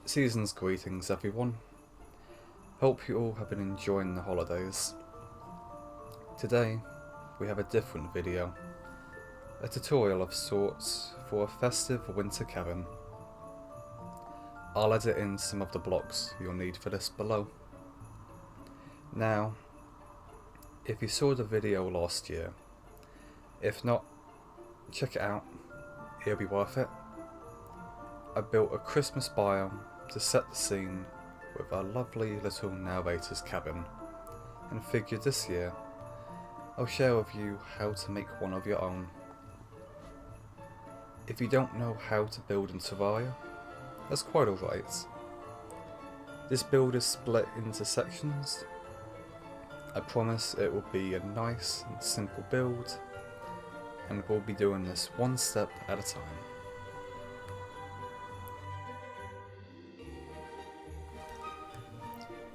Season's greetings, everyone. Hope you all have been enjoying the holidays. Today we have a different video, a tutorial of sorts for a festive winter cabin. I'll edit in some of the blocks you'll need for this below. Now, if you saw the video last year, if not, check it out, it'll be worth it. I built a Christmas biome to set the scene with a lovely little narrator's cabin, and figured this year I'll share with you how to make one of your own. If you don't know how to build in Terraria, that's quite alright. This build is split into sections. I promise it will be a nice and simple build, and we'll be doing this one step at a time.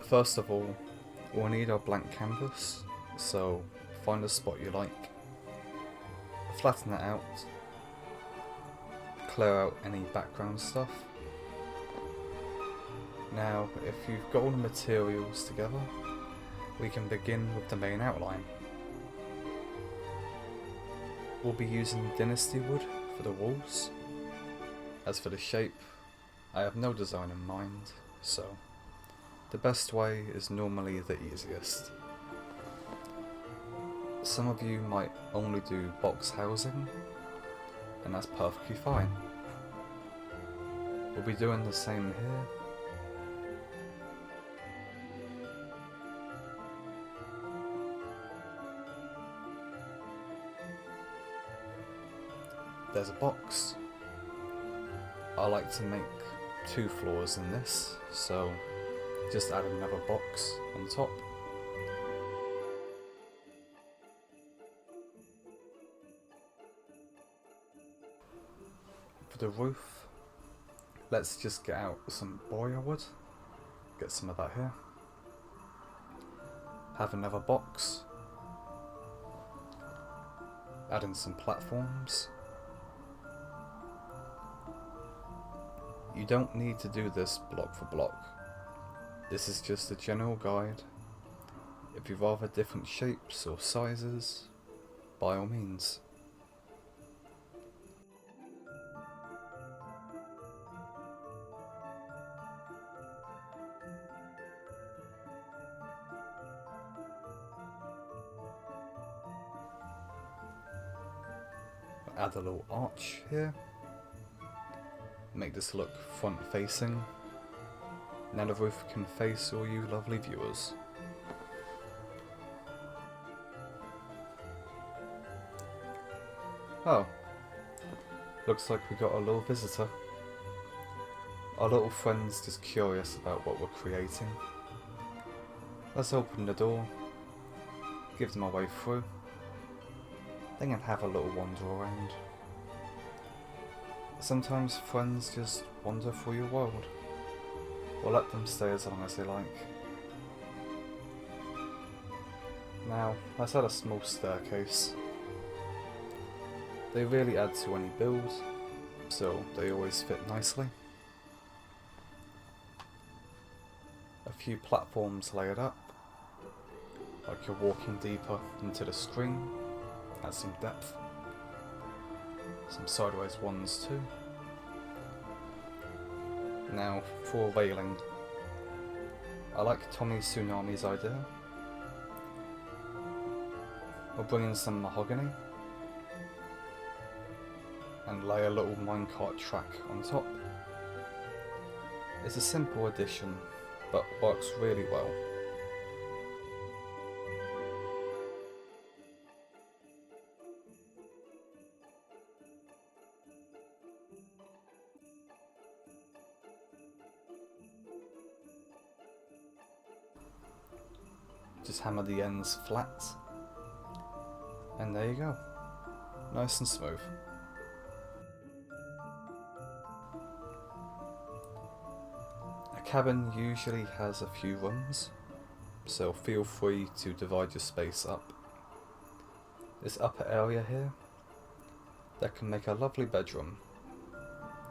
First of all, we'll need our blank canvas, so find a spot you like, flatten it out, clear out any background stuff. Now, if you've got all the materials together, we can begin with the main outline. We'll be using dynasty wood for the walls. As for the shape, I have no design in mind, so the best way is normally the easiest. Some of you might only do box housing, and that's perfectly fine. We'll be doing the same here. There's a box. I like to make 2 floors in this, so just add another box on top. For the roof, let's just get out some boya wood, get some of that here. Have another box, add in some platforms. You don't need to do this block for block. This is just a general guide. If you'd rather different shapes or sizes, by all means. Add a little arch here. Make this look front facing. Now the roof can face all you lovely viewers. Oh, looks like we got a little visitor. Our little friend's just curious about what we're creating. Let's open the door, give them a way through, then can have a little wander around. Sometimes friends just wander through your world. We'll let them stay as long as they like. Now, let's add a small staircase. They really add to any build, so they always fit nicely. A few platforms layered up, like you're walking deeper into the screen, add some depth. Some sideways ones too. Now for a railing. I like Tommy Tsunami's idea. We'll bring in some mahogany and lay a little minecart track on top. It's a simple addition, but works really well. Just hammer the ends flat, and there you go, nice and smooth. A cabin usually has a few rooms, so feel free to divide your space up. This upper area here, that can make a lovely bedroom.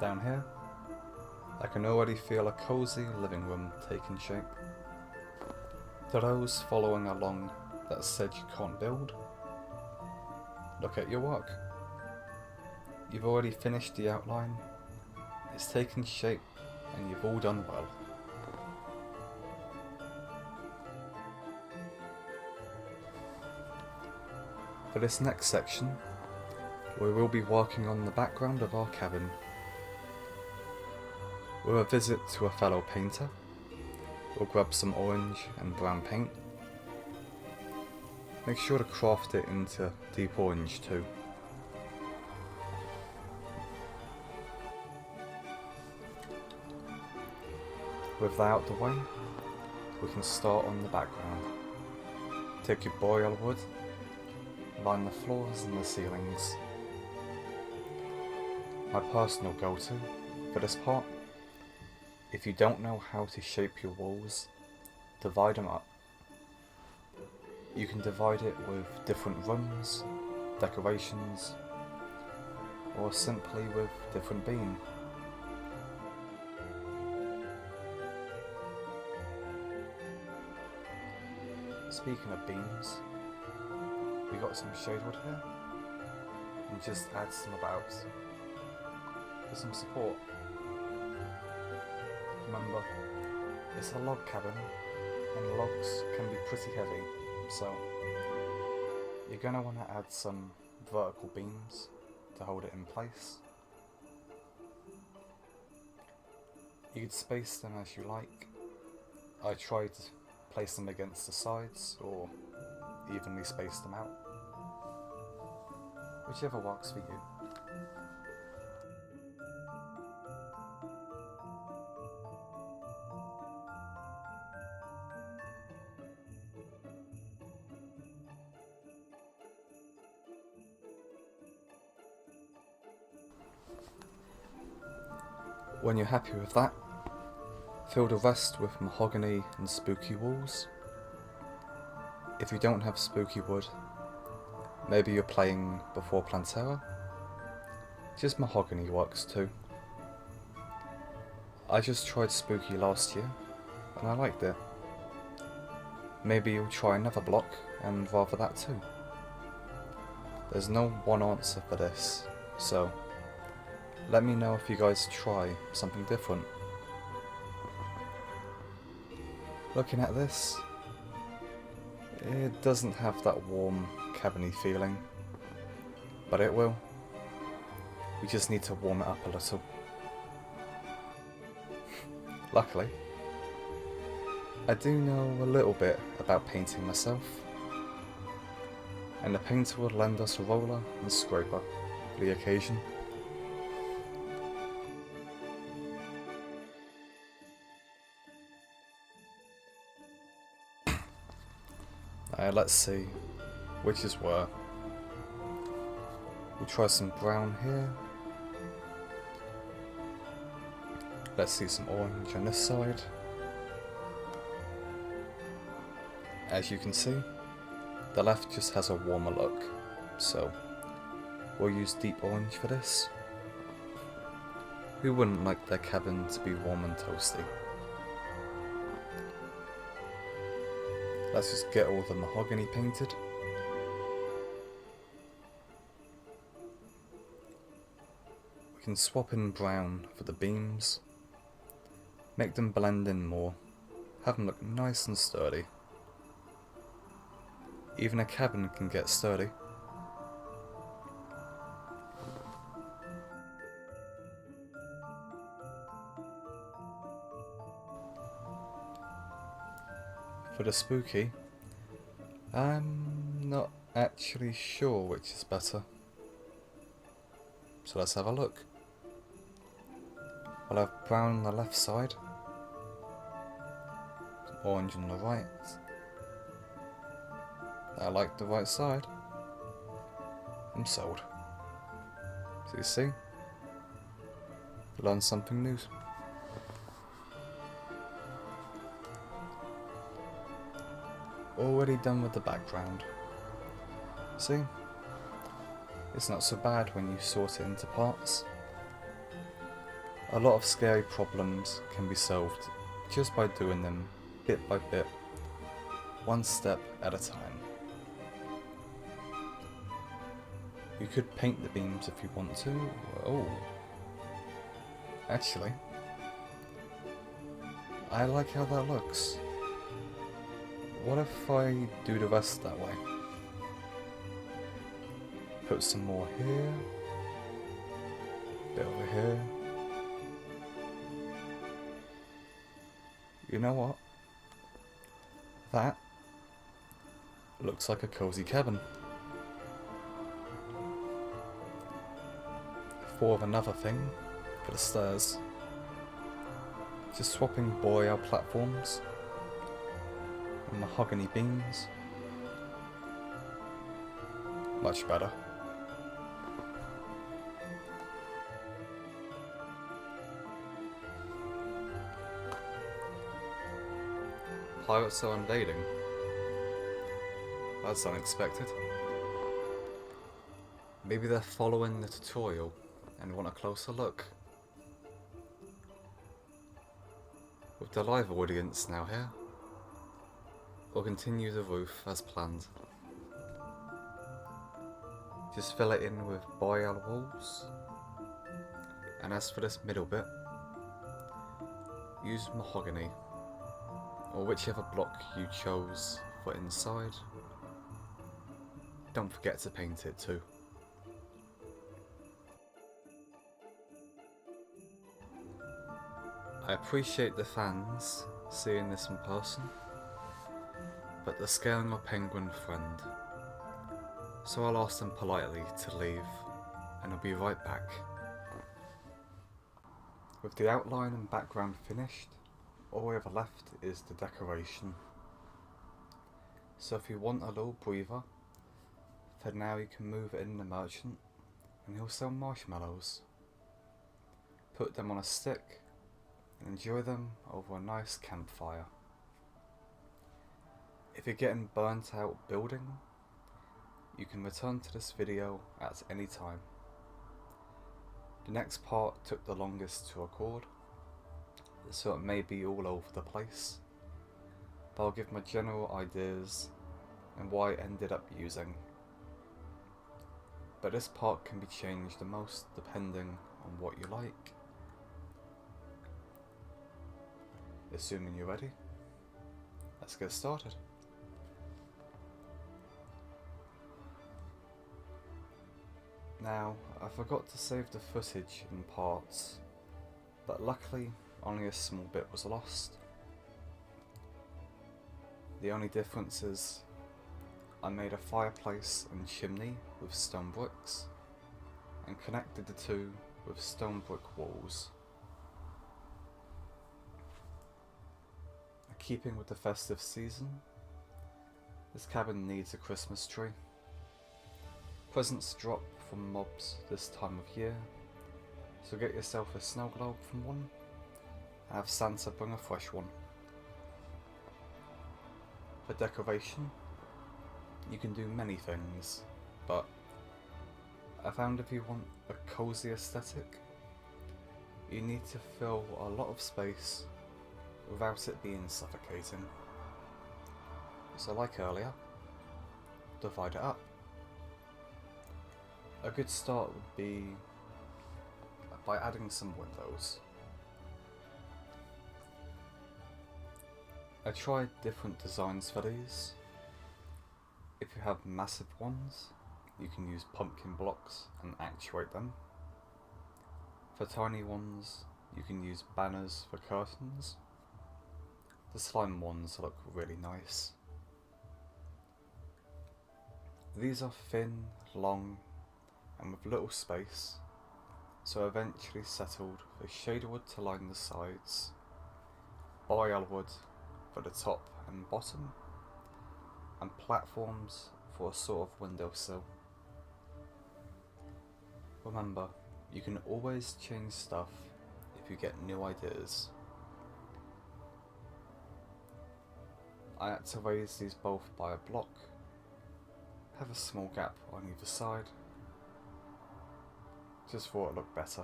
Down here, I can already feel a cozy living room taking shape. To those following along that said you can't build, look at your work. You've already finished the outline, it's taken shape, and you've all done well. For this next section, we will be working on the background of our cabin. With a visit to a fellow painter, we'll grab some orange and brown paint. Make sure to craft it into deep orange too. With that out the way, we can start on the background. Take your boreal wood, line the floors and the ceilings. My personal go-to for this part, if you don't know how to shape your walls, divide them up. You can divide it with different rooms, decorations, or simply with different beam. Speaking of beams, we got some shade wood here, and just add some about for some support. Remember, it's a log cabin, and logs can be pretty heavy, so you're going to want to add some vertical beams to hold it in place. You could space them as you like. I tried to place them against the sides or evenly space them out, whichever works for you. When you're happy with that, fill the rest with mahogany and spooky walls. If you don't have spooky wood, maybe you're playing before Plantera, just mahogany works too. I just tried spooky last year and I liked it. Maybe you'll try another block and rather that too. There's no one answer for this, so let me know if you guys try something different. Looking at this, it doesn't have that warm, cabiny feeling, but it will. We just need to warm it up a little. Luckily, I do know a little bit about painting myself, and the painter will lend us a roller and scraper for the occasion. Let's see which is where. We'll try some brown here. Let's see some orange on this side. As you can see, the left just has a warmer look, so we'll use deep orange for this. Who wouldn't like their cabin to be warm and toasty? Let's just get all the mahogany painted. We can swap in brown for the beams, make them blend in more, have them look nice and sturdy. Even a cabin can get sturdy. For the spooky, I'm not actually sure which is better. So let's have a look. I'll have brown on the left side, orange on the right. I like the right side. I'm sold. So you see, learn something new. Already done with the background. See? It's not so bad when you sort it into parts. A lot of scary problems can be solved just by doing them bit by bit, one step at a time. You could paint the beams if you want to. Oh, actually, I like how that looks. What if I do the rest that way? Put some more here, bit over here. You know what? That looks like a cozy cabin. Thought of another thing for the stairs. Just swapping boreal platforms and mahogany beams. Much better. Pirates are invading. That's unexpected. Maybe they're following the tutorial and want a closer look. With the live audience now here, we'll continue the roof as planned. Just fill it in with boreal walls, and as for this middle bit, use mahogany, or whichever block you chose for inside. Don't forget to paint it too. I appreciate the fans seeing this in person, but they're scaring our penguin friend, so I'll ask them politely to leave and I'll be right back. With the outline and background finished, all we have left is the decoration. So if you want a little breather, for now you can move in the merchant and he'll sell marshmallows. Put them on a stick and enjoy them over a nice campfire. If you're getting burnt out building, you can return to this video at any time. The next part took the longest to record, so it may be all over the place, but I'll give my general ideas and what I ended up using. But this part can be changed the most depending on what you like. Assuming you're ready, let's get started. Now, I forgot to save the footage in parts, but luckily only a small bit was lost. The only difference is I made a fireplace and chimney with stone bricks and connected the two with stone brick walls. Keeping with the festive season, this cabin needs a Christmas tree. Presents drop from mobs this time of year, so get yourself a snow globe from one and have Santa bring a fresh one. For decoration, you can do many things, but I found if you want a cozy aesthetic, you need to fill a lot of space without it being suffocating. So like earlier, divide it up. A good start would be by adding some windows. I tried different designs for these. If you have massive ones, you can use pumpkin blocks and actuate them. For tiny ones, you can use banners for curtains. The slime ones look really nice. These are thin, long, and with little space, so eventually settled with shader wood to line the sides, boreal wood for the top and bottom, and platforms for a sort of windowsill. Remember, you can always change stuff if you get new ideas. I had to raise these both by a block, have a small gap on either side, just thought it looked better.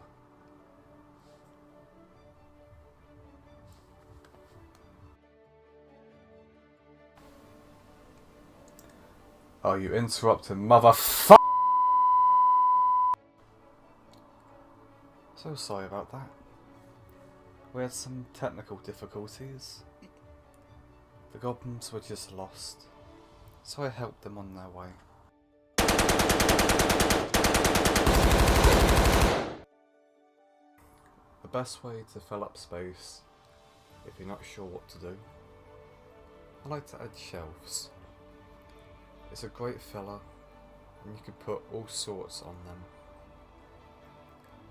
Oh, you interrupted motherfucker! So sorry about that. We had some technical difficulties. The goblins were just lost, so I helped them on their way. The best way to fill up space, if you're not sure what to do, I like to add shelves. It's a great filler, and you can put all sorts on them.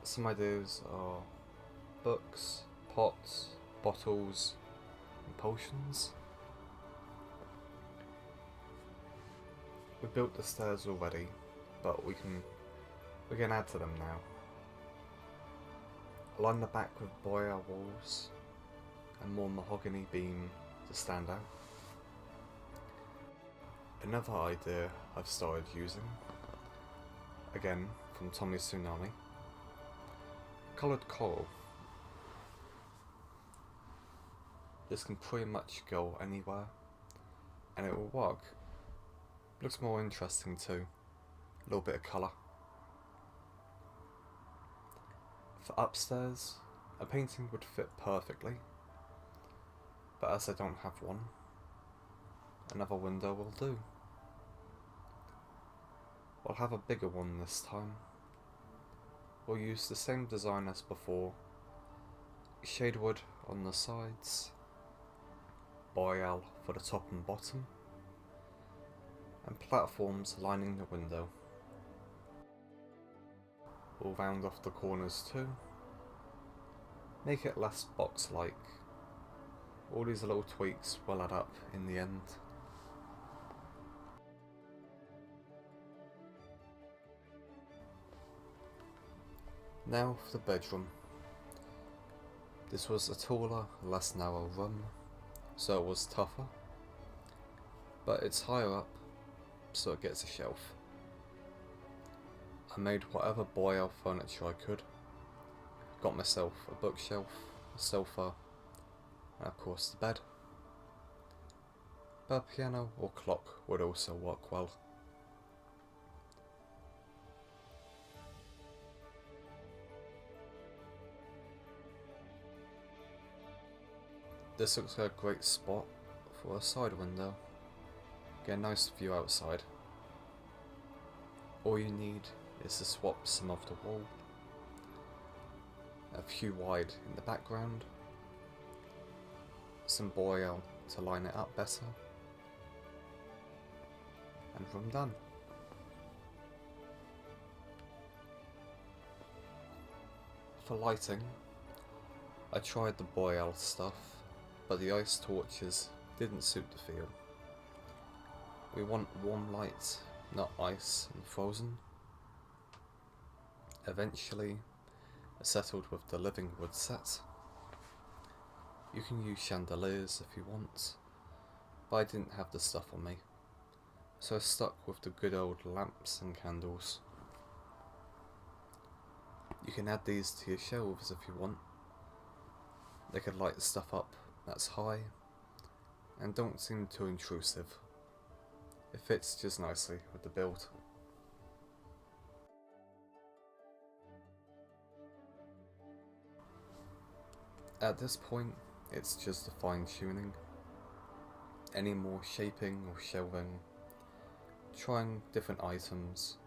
Some ideas are books, pots, bottles, and potions. We built the stairs already, but we can add to them now. Line the back with boya walls and more mahogany beam to stand out. Another idea I've started using, again from Tommy Tsunami, coloured coral. This can pretty much go anywhere and it will work. Looks more interesting too, a little bit of colour. For upstairs, a painting would fit perfectly, but as I don't have one, another window will do. I'll have a bigger one this time. We'll use the same design as before, shade wood on the sides, boreal for the top and bottom, and platforms lining the window. We'll round off the corners too, make it less box-like. All these little tweaks will add up in the end. Now for the bedroom. This was a taller, less narrow room, so it was tougher, but it's higher up, so it gets a shelf. I made whatever boreal furniture I could, got myself a bookshelf, a sofa, and of course the bed. But a piano or clock would also work well. This looks like a great spot for a side window. Get a nice view outside. All you need is to swap some of the wall, a few wide in the background, some boreal to line it up better, and room done. For lighting, I tried the boreal stuff, but the ice torches didn't suit the feel. We want warm light, not ice and frozen. Eventually, I settled with the living wood set. You can use chandeliers if you want, but I didn't have the stuff on me, so I stuck with the good old lamps and candles. You can add these to your shelves if you want. They could light stuff up that's high and don't seem too intrusive. It fits just nicely with the build. At this point, it's just a fine tuning. Any more shaping or shelving, trying different items,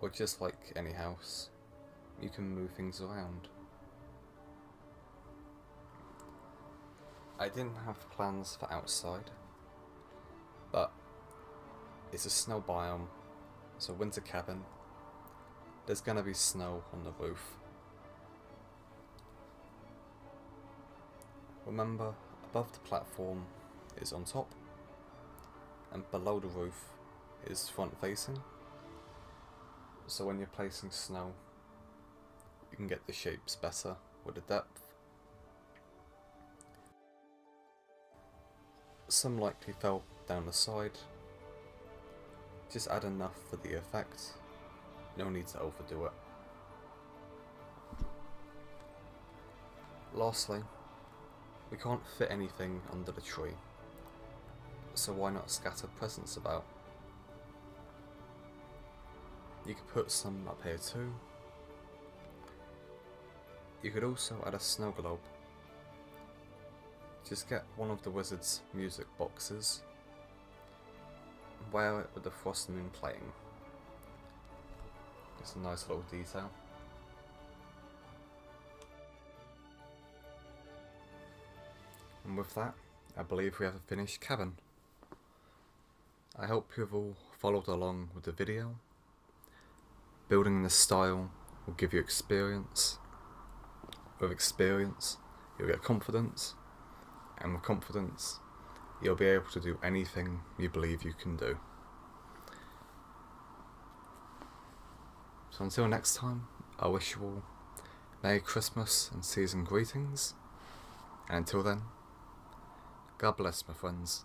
or just like any house, you can move things around. I didn't have plans for outside, but it's a snow biome, it's a winter cabin, there's gonna be snow on the roof. Remember, above the platform is on top, and below the roof is front facing, so when you're placing snow, you can get the shapes better with the depth. Some likely fell down the side, just add enough for the effect, no need to overdo it. Lastly, we can't fit anything under the tree, so why not scatter presents about? You could put some up here too. You could also add a snow globe. Just get one of the wizard's music boxes, wear it with the frost moon playing. It's a nice little detail. And with that, I believe we have a finished cabin. I hope you've all followed along with the video. Building this style will give you experience. With experience, you'll get confidence. And with confidence, you'll be able to do anything you believe you can do. So until next time, I wish you all Merry Christmas and season greetings. And until then, God bless, my friends.